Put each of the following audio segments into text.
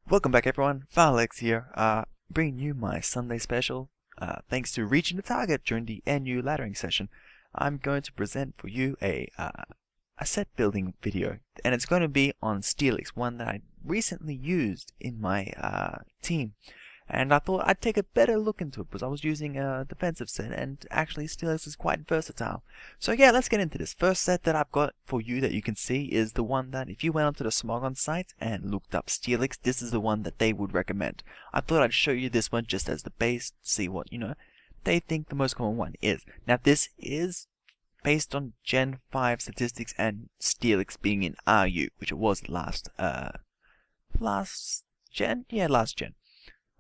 Welcome back everyone, Steelix here, bringing you my Sunday special. Thanks to reaching the target during the NU laddering session, I'm going to present for you a set building video, and it's going to be on Steelix, one that I recently used in my team. And I thought I'd take a better look into it because I was using a defensive set, and actually Steelix is quite versatile. So yeah, let's get into this. First set that I've got for you that you can see is the one that if you went onto the Smogon site and looked up Steelix, this is the one that they would recommend. I thought I'd show you this one just as the base, see what, they think the most common one is. Now this is based on Gen 5 statistics and Steelix being in RU, which it was last gen? Yeah, last gen.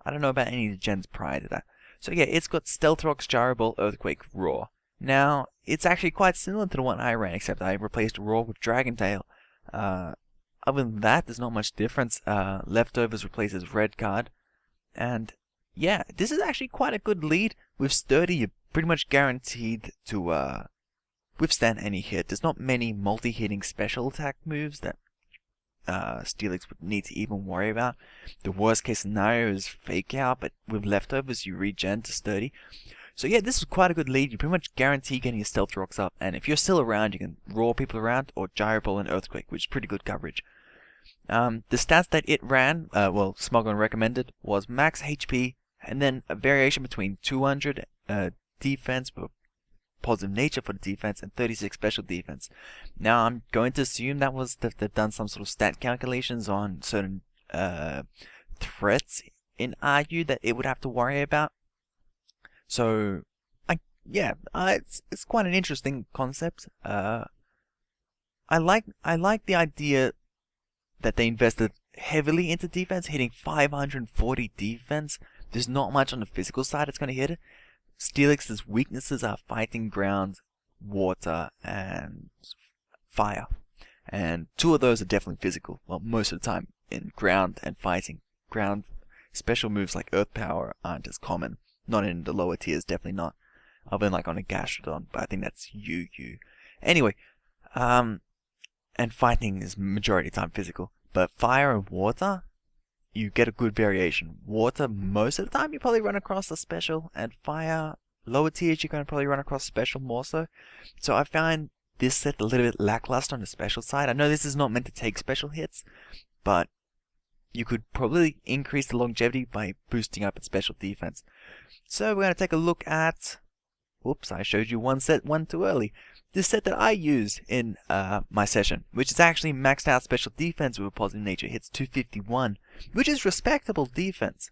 I don't know about any of the gens prior to that. So yeah, it's got Stealth Rocks, Gyro Ball, Earthquake, Roar. Now, it's actually quite similar to the one I ran, except I replaced Roar with Dragon Tail. Other than that, there's not much difference. Leftovers replaces Red Card. And yeah, this is actually quite a good lead. With Sturdy, you're pretty much guaranteed to withstand any hit. There's not many multi-hitting special attack moves that Steelix would need to even worry about. The worst case scenario is Fake Out, but with Leftovers you regen to Sturdy. So yeah, this is quite a good lead. You pretty much guarantee getting your Stealth Rocks up, and if you're still around, you can Roar people around or Gyro Ball and Earthquake, which is pretty good coverage. The stats that it ran, Smogon recommended, was max HP, and then a variation between 200 defense with positive nature for the defense and 36 special defense. Now I'm going to assume that was that they've done some sort of stat calculations on certain threats in RU that it would have to worry about. So it's quite an interesting concept. I like the idea that they invested heavily into defense, hitting 540 defense. There's not much on the physical side that's going to hit it. Steelix's weaknesses are fighting, ground, water, and fire. And two of those are definitely physical. Well, most of the time in ground and fighting. Ground special moves like Earth Power aren't as common. Not in the lower tiers, definitely not. Other than like on a Gastrodon, but I think that's UU. Anyway, and fighting is majority of the time physical. But fire and water, you get a good variation. Water, most of the time, you probably run across a special, and fire, lower tiers, you're going to probably run across special more so. So I find this set a little bit lackluster on the special side. I know this is not meant to take special hits, but you could probably increase the longevity by boosting up its special defense. So we're going to take a look at... Whoops, I showed you one too early. This set that I use in my session, which is actually maxed out special defense with a positive nature, hits 251, which is respectable defense.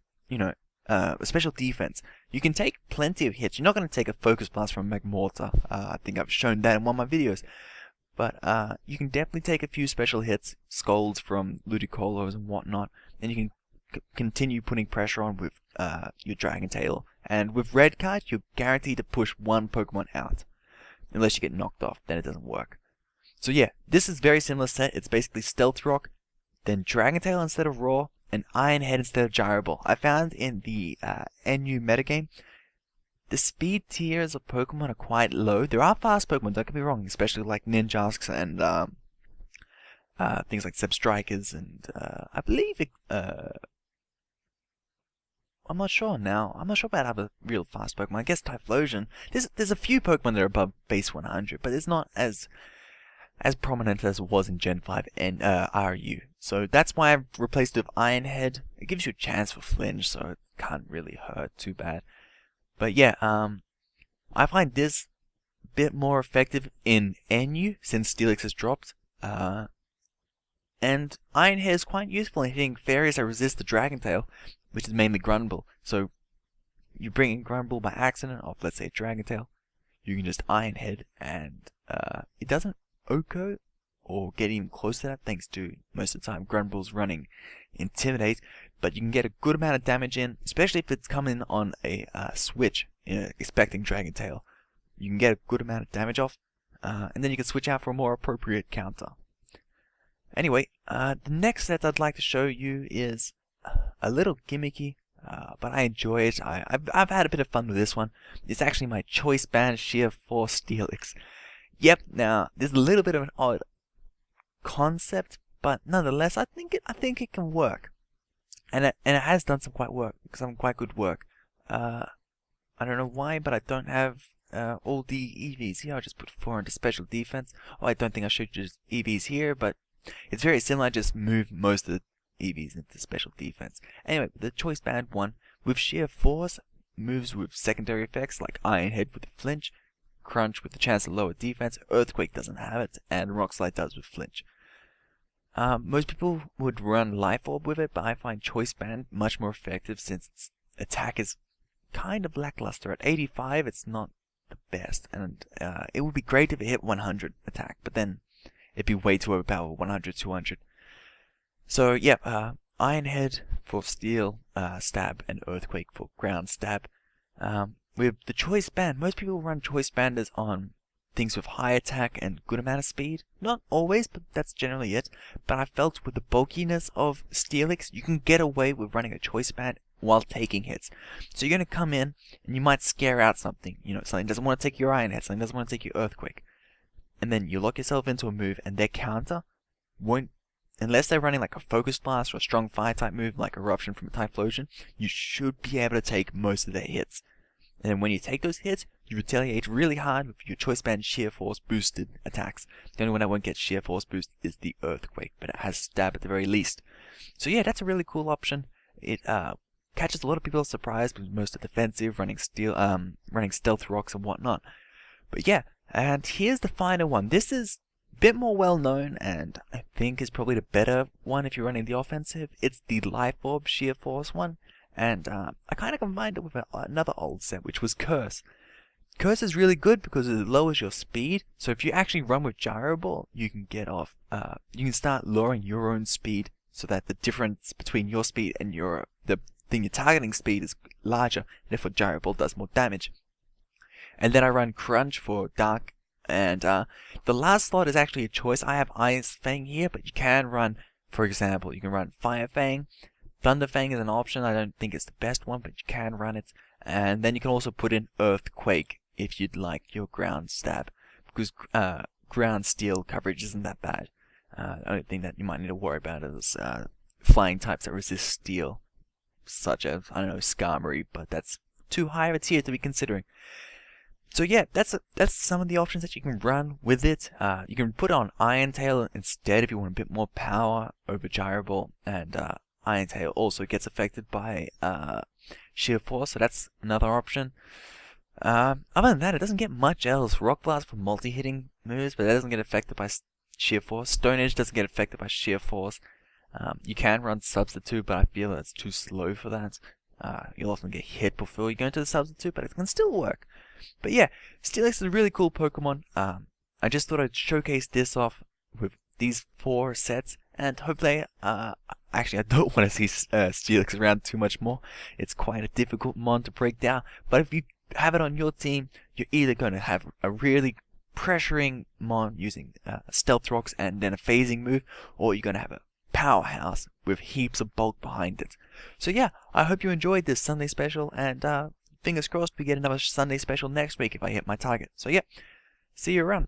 Special defense. You can take plenty of hits. You're not going to take a Focus Blast from Magmortar. I think I've shown that in one of my videos. But you can definitely take a few special hits, Scolds from Ludicolo's and whatnot, and you can continue putting pressure on with your Dragon Tail. And with Red Card, you're guaranteed to push one Pokemon out. Unless you get knocked off, then it doesn't work. So yeah, this is very similar set. It's basically Stealth Rock, then Dragon Tail instead of Roar, and Iron Head instead of Gyro Ball. I found in the NU metagame, the speed tiers of Pokemon are quite low. There are fast Pokemon, don't get me wrong, especially like Ninjasks and things like Zebstrikers and I believe I'm not sure now. I'm not sure about other real fast Pokemon. I guess Typhlosion. There's a few Pokemon that are above base 100, but it's not as prominent as it was in Gen 5 and RU. So that's why I've replaced it with Iron Head. It gives you a chance for flinch, so it can't really hurt too bad. But yeah, I find this a bit more effective in NU since Steelix has dropped. And Iron Head is quite useful in hitting fairies that resist the Dragon Tail, which is mainly Grunbull. So you bring in Grunbull by accident off, let's say, Dragon Tail, you can just Iron Head, and it doesn't OHKO or get even close to that, thanks to most of the time Grunbull's running Intimidate, but you can get a good amount of damage in, especially if it's coming on a switch, expecting Dragon Tail. You can get a good amount of damage off, and then you can switch out for a more appropriate counter. Anyway, the next set I'd like to show you is a little gimmicky, but I enjoy it. I've had a bit of fun with this one. It's actually my choice band shear for Steelix. Yep, now there's a little bit of an odd concept, but nonetheless, I think it can work. and it has done some quite good work. I don't know why, but I don't have all the EVs here. I'll just put 4 into special defense. Oh, I don't think I should just EVs here, but it's very similar. I just move most of the EVs into special defense. Anyway, the choice band one with sheer force moves with secondary effects like Iron Head with the flinch, Crunch with the chance to lower defense, Earthquake doesn't have it, and Rock Slide does with flinch. Most people would run Life Orb with it, but I find choice band much more effective since its attack is kind of lackluster. At 85, it's not the best, and it would be great if it hit 100 attack, but then it'd be way too overpowered, 100, 200. So yeah, Iron Head for steel stab and Earthquake for ground stab. With the choice band, most people run choice banders on things with high attack and good amount of speed. Not always, but that's generally it. But I felt with the bulkiness of Steelix, you can get away with running a choice band while taking hits. So you're going to come in and you might scare out something. You know, something doesn't want to take your Iron Head, something doesn't want to take your Earthquake. And then you lock yourself into a move and their counter won't, unless they're running like a Focus Blast or a strong fire type move like Eruption from a Typhlosion, you should be able to take most of their hits. And then when you take those hits, you retaliate really hard with your choice band sheer force boosted attacks. The only one that won't get sheer force boost is the Earthquake, but it has stab at the very least. So yeah, that's a really cool option. It catches a lot of people surprised with most of defensive, running stealth rocks and whatnot. But yeah, and here's the final one. This is a bit more well known, and I think is probably the better one if you're running the offensive. It's the Life Orb sheer force one. And I kind of combined it with another old set, which was Curse. Curse is really good because it lowers your speed. So if you actually run with Gyro Ball, you can get off. You can start lowering your own speed so that the difference between your speed and the thing you're targeting speed is larger. And therefore, Gyro Ball does more damage. And then I run Crunch for Dark. And the last slot is actually a choice. I have Ice Fang here, but you can run, for example, you can run Fire Fang. Thunder Fang is an option. I don't think it's the best one, but you can run it. And then you can also put in Earthquake if you'd like your ground stab, because ground steel coverage isn't that bad. The only thing that you might need to worry about is flying types that resist steel, such as, I don't know, Skarmory, but that's too high of a tier to be considering. So yeah, that's some of the options that you can run with it. You can put on Iron Tail instead if you want a bit more power over Gyro Ball, and Iron Tail also gets affected by sheer force, so that's another option. Other than that, it doesn't get much else. Rock Blast for multi-hitting moves, but that doesn't get affected by sheer force. Stone Edge doesn't get affected by sheer force. You can run Substitute, but I feel that's too slow for that. You'll often get hit before you go into the Substitute, but it can still work. But yeah, Steelix is a really cool Pokemon. I just thought I'd showcase this off with these 4 sets, and hopefully, actually I don't want to see Steelix around too much more. It's quite a difficult mon to break down, but if you have it on your team, you're either going to have a really pressuring mon using stealth rocks and then a phasing move, or you're going to have a powerhouse with heaps of bulk behind it. So yeah, I hope you enjoyed this Sunday special, and fingers crossed we get another Sunday special next week if I hit my target. So yeah, see you around.